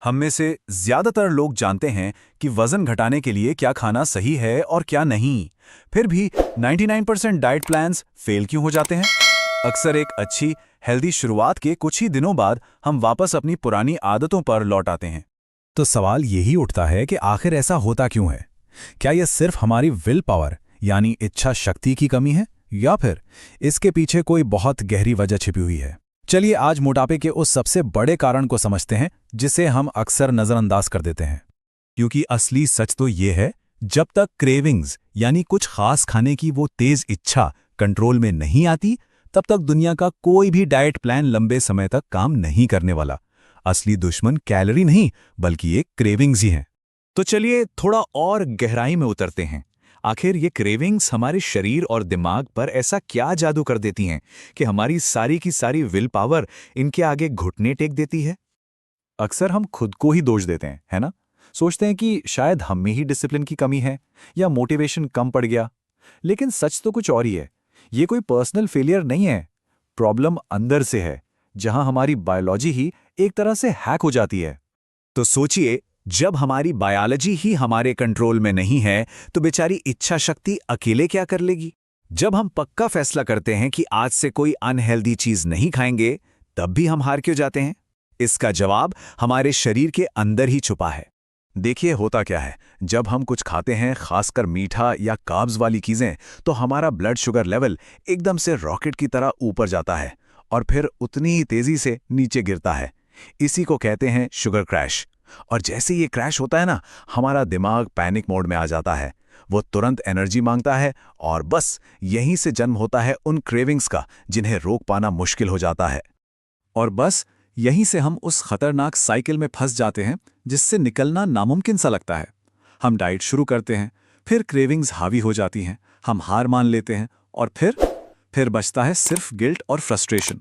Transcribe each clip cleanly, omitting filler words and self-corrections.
हम में से ज्यादातर लोग जानते हैं कि वजन घटाने के लिए क्या खाना सही है और क्या नहीं। फिर भी 99% डाइट प्लान्स फेल क्यों हो जाते हैं? अक्सर एक अच्छी हेल्दी शुरुआत के कुछ ही दिनों बाद हम वापस अपनी पुरानी आदतों पर लौट आते हैं। तो सवाल यही उठता है कि आखिर ऐसा होता क्यों है? क्या यह सिर्फ हमारी विल पावर यानी इच्छा शक्ति की कमी है, या फिर इसके पीछे कोई बहुत गहरी वजह छिपी हुई है? चलिए आज मोटापे के उस सबसे बड़े कारण को समझते हैं जिसे हम अक्सर नजरअंदाज कर देते हैं। क्योंकि असली सच तो ये है, जब तक क्रेविंग्स यानी कुछ खास खाने की वो तेज इच्छा कंट्रोल में नहीं आती, तब तक दुनिया का कोई भी डाइट प्लान लंबे समय तक काम नहीं करने वाला। असली दुश्मन कैलोरी नहीं बल्कि ये क्रेविंग्स ही हैं। तो चलिए थोड़ा और गहराई में उतरते हैं। आखिर ये क्रेविंग्स हमारे शरीर और दिमाग पर ऐसा क्या जादू कर देती हैं कि हमारी सारी की सारी विल पावर इनके आगे घुटने टेक देती है? अक्सर हम खुद को ही दोष देते हैं, है ना? सोचते हैं कि शायद हम में ही डिसिप्लिन की कमी है या मोटिवेशन कम पड़ गया। लेकिन सच तो कुछ और ही है। ये कोई पर्सनल फेलियर नहीं है। प्रॉब्लम अंदर से है, जहां हमारी बायोलॉजी ही एक तरह से हैक हो जाती है। तो सोचिए, जब हमारी बायोलॉजी ही हमारे कंट्रोल में नहीं है तो बेचारी इच्छा शक्ति अकेले क्या कर लेगी? जब हम पक्का फैसला करते हैं कि आज से कोई अनहेल्दी चीज नहीं खाएंगे, तब भी हम हार क्यों जाते हैं? इसका जवाब हमारे शरीर के अंदर ही छुपा है। देखिए होता क्या है, जब हम कुछ खाते हैं, खासकर मीठा या कार्ब्स वाली चीजें, तो हमारा ब्लड शुगर लेवल एकदम से रॉकेट की तरह ऊपर जाता है और फिर उतनी ही तेजी से नीचे गिरता है। इसी को कहते हैं शुगर क्रैश। और जैसे ये क्रैश होता है ना, हमारा दिमाग पैनिक मोड में आ जाता है। वो तुरंत एनर्जी मांगता है और बस यहीं से जन्म होता है उन क्रेविंग्स का जिन्हें रोक पाना मुश्किल हो जाता है। और बस यहीं से हम उस खतरनाक साइकिल में फंस जाते हैं जिससे निकलना नामुमकिन सा लगता है। हम डाइट शुरू करते हैं, फिर क्रेविंग्स हावी हो जाती हैं, हम हार मान लेते हैं और फिर बचता है सिर्फ गिल्ट और फ्रस्ट्रेशन।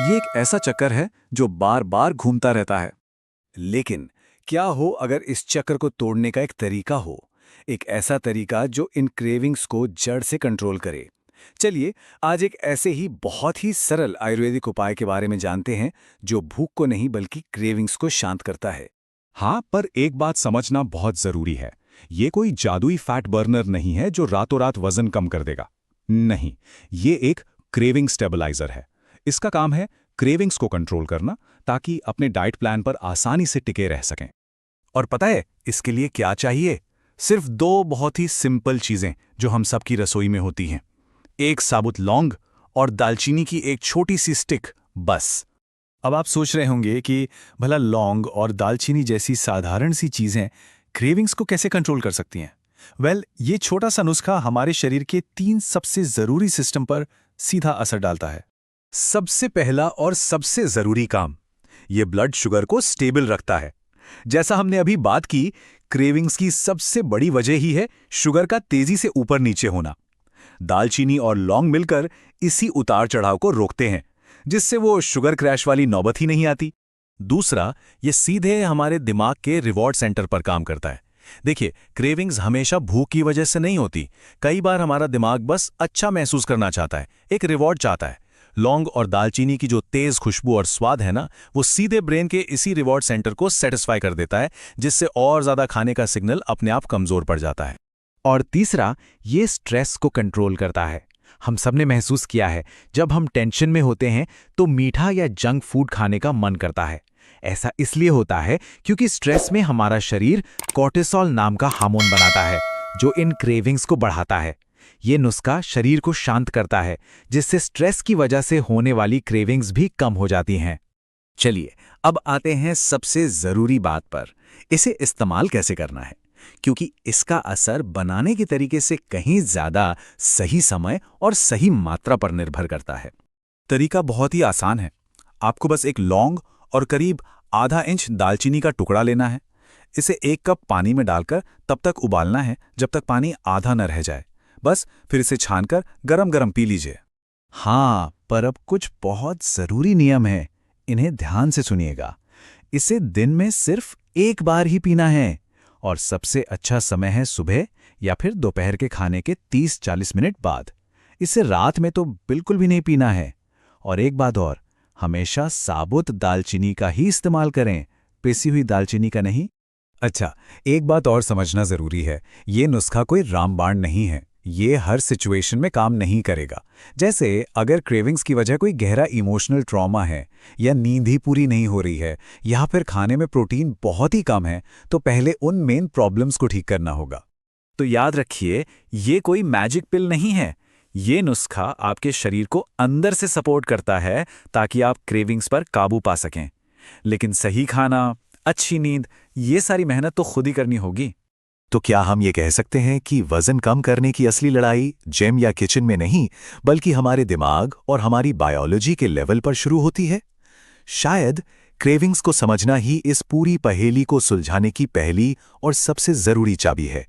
ये एक ऐसा चक्कर है जो बार बार घूमता रहता है। लेकिन क्या हो अगर इस चक्र को तोड़ने का एक तरीका हो, एक ऐसा तरीका जो इन क्रेविंग्स को जड़ से कंट्रोल करे? चलिए आज एक ऐसे ही बहुत ही सरल आयुर्वेदिक उपाय के बारे में जानते हैं जो भूख को नहीं बल्कि क्रेविंग्स को शांत करता है। हाँ, पर एक बात समझना बहुत जरूरी है। ये कोई जादुई फैट बर्नर नहीं है जो रातों रात वजन कम कर देगा। नहीं, ये एक क्रेविंग स्टेबलाइजर है। इसका काम है क्रेविंग्स को कंट्रोल करना, ताकि अपने डाइट प्लान पर आसानी से टिके रह सकें। और पता है इसके लिए क्या चाहिए? सिर्फ दो बहुत ही सिंपल चीजें जो हम सबकी रसोई में होती हैं। एक साबुत लौंग और दालचीनी की एक छोटी सी स्टिक, बस। अब आप सोच रहे होंगे कि भला लौंग और दालचीनी जैसी साधारण सी चीजें क्रेविंग्स को कैसे कंट्रोल कर सकती हैं? ये छोटा सा नुस्खा हमारे शरीर के 3 सबसे जरूरी सिस्टम पर सीधा असर डालता है। सबसे पहला और सबसे जरूरी काम, ये ब्लड शुगर को स्टेबल रखता है। जैसा हमने अभी बात की, क्रेविंग्स की सबसे बड़ी वजह ही है शुगर का तेजी से ऊपर नीचे होना। दालचीनी और लौंग मिलकर इसी उतार चढ़ाव को रोकते हैं, जिससे वो शुगर क्रैश वाली नौबत ही नहीं आती। दूसरा, ये सीधे हमारे दिमाग के रिवॉर्ड सेंटर पर काम करता है। देखिए, क्रेविंग्स हमेशा भूख की वजह से नहीं होती। कई बार हमारा दिमाग बस अच्छा महसूस करना चाहता है, एक रिवॉर्ड चाहता है। लौंग और दालचीनी की जो तेज खुशबू और स्वाद है ना, वो सीधे ब्रेन के इसी रिवॉर्ड सेंटर को सेटिस्फाई कर देता है, जिससे और ज्यादा खाने का सिग्नल अपने आप कमजोर पड़ जाता है। और तीसरा, ये स्ट्रेस को कंट्रोल करता है। हम सबने महसूस किया है, जब हम टेंशन में होते हैं तो मीठा या जंक फूड खाने का मन करता है। ऐसा इसलिए होता है क्योंकि स्ट्रेस में हमारा शरीर कोर्टिसोल नाम का हार्मोन बनाता है, जो इन क्रेविंग्स को बढ़ाता है। ये नुस्खा शरीर को शांत करता है, जिससे स्ट्रेस की वजह से होने वाली क्रेविंग्स भी कम हो जाती हैं। चलिए अब आते हैं सबसे जरूरी बात पर, इसे इस्तेमाल कैसे करना है, क्योंकि इसका असर बनाने के तरीके से कहीं ज्यादा सही समय और सही मात्रा पर निर्भर करता है। तरीका बहुत ही आसान है। आपको बस एक लौंग और करीब आधा इंच दालचीनी का टुकड़ा लेना है। इसे 1 कप पानी में डालकर तब तक उबालना है जब तक पानी आधा न रह जाए। बस फिर इसे छानकर गरम गरम पी लीजिए। हाँ, पर अब कुछ बहुत जरूरी नियम है, इन्हें ध्यान से सुनिएगा। इसे दिन में सिर्फ 1 बार ही पीना है और सबसे अच्छा समय है सुबह या फिर दोपहर के खाने के 30-40 मिनट बाद। इसे रात में तो बिल्कुल भी नहीं पीना है। और एक बात और, हमेशा साबुत दालचीनी का ही इस्तेमाल करें, पिसी हुई दालचीनी का नहीं। अच्छा, एक बात और समझना जरूरी है, ये नुस्खा कोई रामबाण नहीं है। ये हर सिचुएशन में काम नहीं करेगा। जैसे अगर क्रेविंग्स की वजह कोई गहरा इमोशनल ट्रॉमा है, या नींद ही पूरी नहीं हो रही है, या फिर खाने में प्रोटीन बहुत ही कम है, तो पहले उन मेन प्रॉब्लम्स को ठीक करना होगा। तो याद रखिए, ये कोई मैजिक पिल नहीं है। ये नुस्खा आपके शरीर को अंदर से सपोर्ट करता है ताकि आप क्रेविंग्स पर काबू पा सकें। लेकिन सही खाना, अच्छी नींद, ये सारी मेहनत तो खुद ही करनी होगी। तो क्या हम ये कह सकते हैं कि वजन कम करने की असली लड़ाई जिम या किचन में नहीं, बल्कि हमारे दिमाग और हमारी बायोलॉजी के लेवल पर शुरू होती है? शायद क्रेविंग्स को समझना ही इस पूरी पहेली को सुलझाने की पहली और सबसे जरूरी चाबी है।